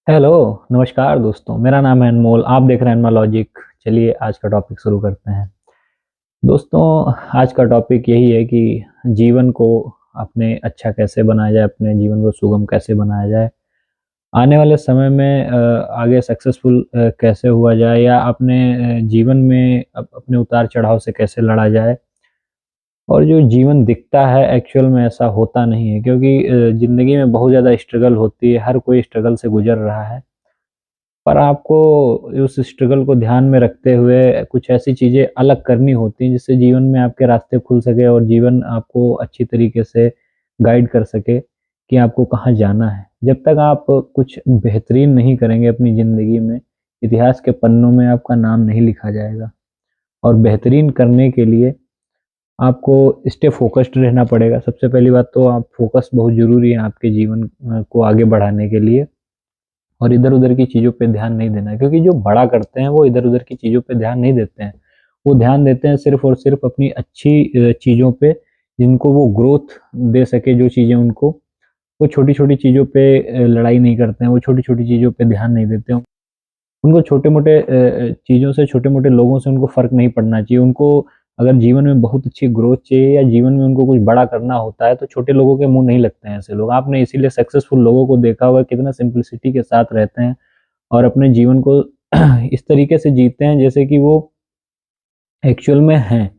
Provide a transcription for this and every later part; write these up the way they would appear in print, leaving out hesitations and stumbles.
Hello, नमस्कार दोस्तों। मेरा नाम है अनमोल, आप देख रहे हैं अनमोल लॉजिक। चलिए आज का टॉपिक शुरू करते हैं। दोस्तों, आज का टॉपिक यही है कि जीवन को अपने अच्छा कैसे बनाया जाए, अपने जीवन को सुगम कैसे बनाया जाए, आने वाले समय में आगे सक्सेसफुल कैसे हुआ जाए या अपने जीवन में अपने उतार-चढ़ाव से कैसे लड़ा जाए। और जो जीवन दिखता है एक्चुअल में ऐसा होता नहीं है, क्योंकि ज़िंदगी में बहुत ज़्यादा स्ट्रगल होती है, हर कोई स्ट्रगल से गुज़र रहा है। पर आपको उस स्ट्रगल को ध्यान में रखते हुए कुछ ऐसी चीज़ें अलग करनी होती हैं जिससे जीवन में आपके रास्ते खुल सके और जीवन आपको अच्छी तरीके से गाइड कर सके कि आपको कहाँ जाना है। जब तक आप कुछ बेहतरीन नहीं करेंगे अपनी ज़िंदगी में, इतिहास के पन्नों में आपका नाम नहीं लिखा जाएगा। और बेहतरीन करने के लिए आपको स्टे फ़ोकस्ड रहना पड़ेगा। सबसे पहली बात तो आप फ़ोकस बहुत ज़रूरी है आपके जीवन को आगे बढ़ाने के लिए। और इधर-उधर की चीज़ों पे ध्यान नहीं देना है, क्योंकि जो बड़ा करते हैं वो इधर-उधर की चीज़ों पे ध्यान नहीं देते हैं। वो ध्यान देते हैं सिर्फ़ और सिर्फ़ अपनी अच्छी चीज़ों पे, जिनको वो ग्रोथ दे सके जो चीज़ें उनको। वो छोटी-छोटी चीज़ों पे लड़ाई नहीं करते हैं, वो छोटी-छोटी चीज़ों पे ध्यान नहीं देते हैं। उनको छोटे-मोटे चीज़ों से, छोटे-मोटे लोगों से उनको फ़र्क नहीं पड़ना चाहिए। उनको अगर जीवन में बहुत अच्छी ग्रोथ चाहिए या जीवन में उनको कुछ बड़ा करना होता है, तो छोटे लोगों के मुँह नहीं लगते हैं ऐसे लोग। आपने इसीलिए सक्सेसफुल लोगों को देखा होगा कितना सिम्प्लिसिटी के साथ रहते हैं और अपने जीवन को इस तरीके से जीते हैं जैसे कि वो एक्चुअल में हैं।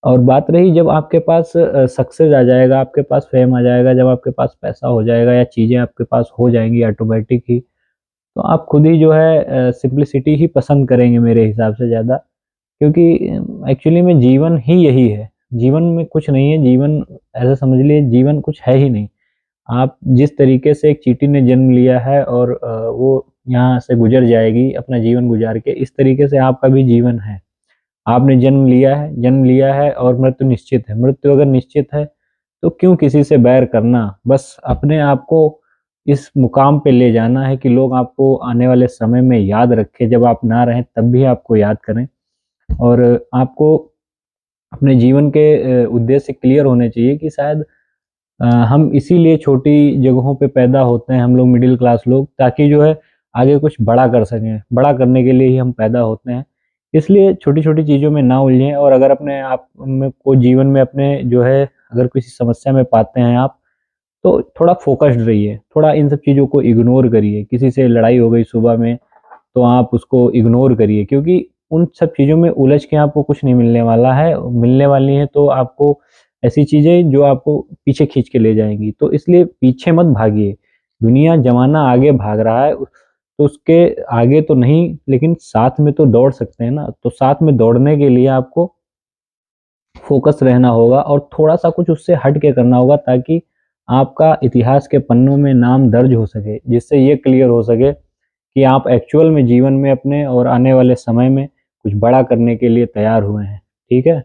और बात रही जब आपके पास सक्सेस आ जाएगा, आपके पास फ़ेम आ जाएगा, जब आपके पास पैसा हो जाएगा या चीज़ें आपके पास हो जाएँगी ऑटोमैटिक ही, तो आप खुद ही जो है सिम्प्लिसिटी ही पसंद करेंगे मेरे हिसाब से ज़्यादा। क्योंकि एक्चुअली में जीवन ही यही है। जीवन में कुछ नहीं है, जीवन ऐसा समझ लीजिए जीवन कुछ है ही नहीं। आप जिस तरीके से एक चींटी ने जन्म लिया है और वो यहाँ से गुज़र जाएगी अपना जीवन गुज़ार के, इस तरीके से आपका भी जीवन है। आपने जन्म लिया है और मृत्यु निश्चित है। मृत्यु अगर निश्चित है, तो क्यों किसी से बैर करना? बस अपने आप को इस मुकाम पे ले जाना है कि लोग आपको आने वाले समय में याद रखें, जब आप ना रहें तब भी आपको याद करें। और आपको अपने जीवन के उद्देश्य क्लियर होने चाहिए कि शायद हम इसीलिए छोटी जगहों पे पैदा होते हैं हम लोग मिडिल क्लास लोग, ताकि जो है आगे कुछ बड़ा कर सकें। बड़ा करने के लिए ही हम पैदा होते हैं। इसलिए छोटी-छोटी चीज़ों में ना उलझें और अगर अपने आप में को जीवन में अपने जो है अगर किसी समस्या में पाते हैं आप, तो थोड़ा फ़ोकस्ड रहिए। थोड़ा इन सब चीज़ों को इग्नोर करिए। किसी से लड़ाई हो गई सुबह में, तो आप उसको इग्नोर करिए, क्योंकि उन सब चीज़ों में उलझ के आपको कुछ नहीं मिलने वाला है। मिलने वाली है तो आपको ऐसी चीज़ें जो आपको पीछे खींच के ले जाएँगी। तो इसलिए पीछे मत भागिए। दुनिया ज़माना आगे भाग रहा है, तो उसके आगे तो नहीं लेकिन साथ में तो दौड़ सकते हैं ना। तो साथ में दौड़ने के लिए आपको फ़ोकस रहना होगा और थोड़ा-सा कुछ उससे हट के करना होगा, ताकि आपका इतिहास के पन्नों में नाम दर्ज हो सके। जिससे ये क्लियर हो सके कि आप एक्चुअल में जीवन में अपने और आने वाले समय में कुछ बड़ा करने के लिए तैयार हुए हैं, ठीक है?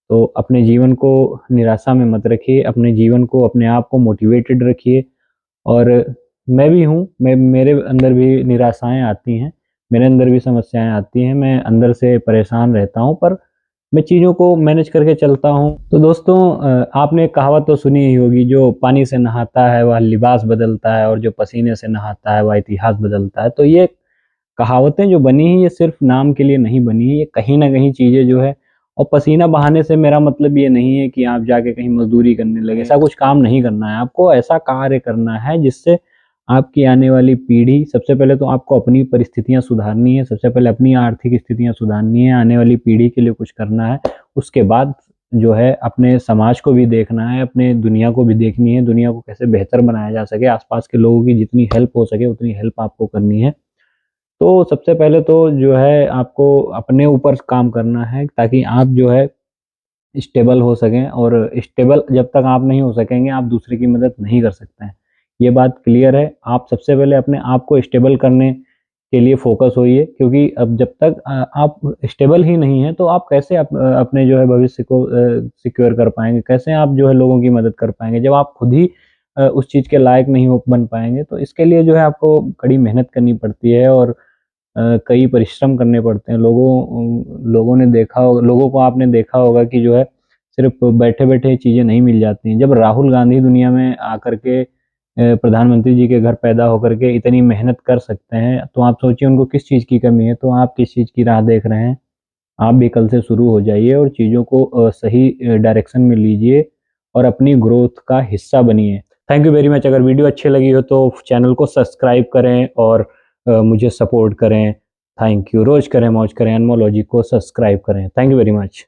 तो अपने जीवन को निराशा में मत रखिए, अपने जीवन को, अपने आप को मोटिवेटेड रखिए। और मैं भी हूँ, मैं मेरे अंदर भी निराशाएँ आती हैं, मेरे अंदर भी समस्याएँ आती हैं, मैं अंदर से परेशान रहता हूँ, पर मैं चीज़ों को मैनेज करके चलता हूँ। तो दोस्तों, आपने एक कहावत तो सुनी ही होगी, जो पानी से नहाता है वह लिबास बदलता है और जो पसीने से नहाता है वह इतिहास बदलता है। तो ये कहावतें जो बनी हैं ये सिर्फ़ नाम के लिए नहीं बनी है, ये कहीं न कहीं चीज़ें जो है। और पसीना बहाने से मेरा मतलब ये नहीं है कि आप जाके कहीं मज़दूरी करने लगे, ऐसा कुछ काम नहीं करना है। आपको ऐसा कार्य करना है जिससे आपकी आने वाली पीढ़ी, सबसे पहले तो आपको अपनी परिस्थितियाँ सुधारनी है, सबसे पहले अपनी आर्थिक स्थितियाँ सुधारनी है, आने वाली पीढ़ी के लिए कुछ करना है। उसके बाद जो है अपने समाज को भी देखना है, अपने दुनिया को भी देखनी है, दुनिया को कैसे बेहतर बनाया जा सके, आस-पास के लोगों की जितनी हेल्प हो सके उतनी हेल्प आपको करनी है। तो सबसे पहले तो जो है आपको अपने ऊपर काम करना है, ताकि आप जो है स्टेबल हो सकें। और स्टेबल जब तक आप नहीं हो सकेंगे, आप दूसरे की मदद नहीं कर सकते हैं। ये बात क्लियर है। आप सबसे पहले अपने आप को स्टेबल करने के लिए फ़ोकस होइए, क्योंकि अब जब तक आप स्टेबल ही नहीं हैं, तो आप कैसे अपने जो है भविष्य को सिक्योर कर पाएँगे? कैसे आप जो है लोगों की मदद कर पाएँगे? जब आप खुद ही उस चीज़ के लायक नहीं हो बन पाएँगे, तो इसके लिए जो है आपको कड़ी मेहनत करनी पड़ती है और कई परिश्रम करने पड़ते हैं। लोगों को आपने देखा होगा कि जो है सिर्फ़ बैठे-बैठे चीज़ें नहीं मिल जाती हैं। जब राहुल गांधी दुनिया में आकर के प्रधानमंत्री जी के घर पैदा होकर के इतनी मेहनत कर सकते हैं, तो आप सोचिए उनको किस चीज़ की कमी है। तो आप किस चीज़ की राह देख रहे हैं? आप भी कल से शुरू हो जाइए और चीज़ों को सही डायरेक्शन में लीजिए और अपनी ग्रोथ का हिस्सा बनिए। Thank you very much. अगर वीडियो अच्छी लगी हो तो चैनल को सब्सक्राइब करें और मुझे सपोर्ट करें। Thank you. रोज़ करें मौज करें, एनमोलॉजी को सब्सक्राइब करें। Thank you very much.